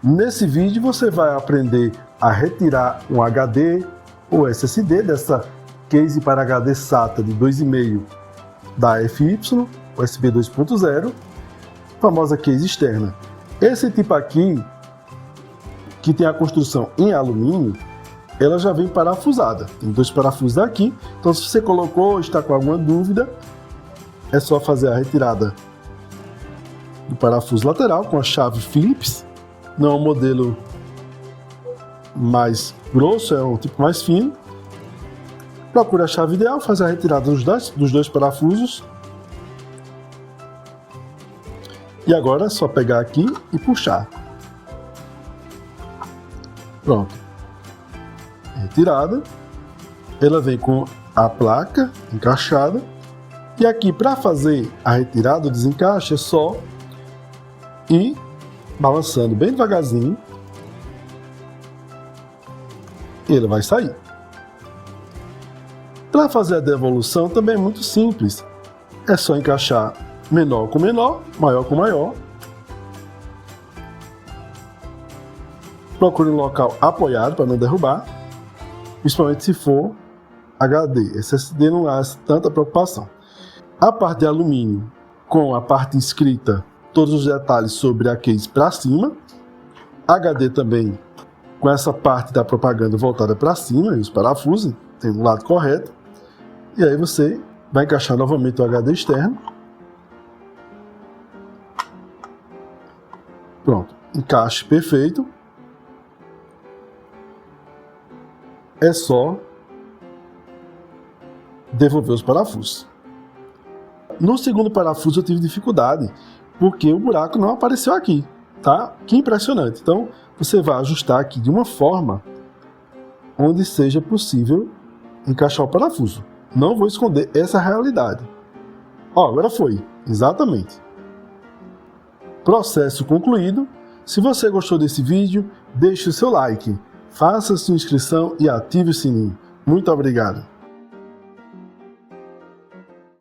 Nesse vídeo você vai aprender a retirar um HD ou SSD dessa case para HD SATA de 2,5 da FY, USB 2.0, famosa case externa. Esse tipo aqui, que tem a construção em alumínio, ela já vem parafusada. Tem 2 parafusos aqui, então se você colocou ou está com alguma dúvida, é só fazer a retirada do parafuso lateral com a chave Phillips. Não é um modelo mais grosso, é um tipo mais fino. Procure a chave ideal, fazer a retirada dos dois parafusos. E agora é só pegar aqui e puxar. Pronto. Retirada. Ela vem com a placa encaixada. E aqui, para fazer a retirada, o desencaixe, é só ir balançando bem devagarzinho. E ele vai sair. Para fazer a devolução também é muito simples. É só encaixar menor com menor, maior com maior. Procure um local apoiado para não derrubar, principalmente se for HD. SSD não há tanta preocupação. A parte de alumínio com a parte inscrita, todos os detalhes sobre a case para cima. HD também com essa parte da propaganda voltada para cima, e os parafusos tem do lado correto. E aí você vai encaixar novamente o HD externo. Pronto, encaixe perfeito. É só devolver os parafusos. No segundo parafuso eu tive dificuldade, porque o buraco não apareceu aqui, tá? Que impressionante. Então você vai ajustar aqui de uma forma onde seja possível encaixar o parafuso. Não vou esconder essa realidade. Ó, agora foi, exatamente. Processo concluído. Se você gostou desse vídeo, deixe o seu like, faça sua inscrição e ative o sininho. Muito obrigado.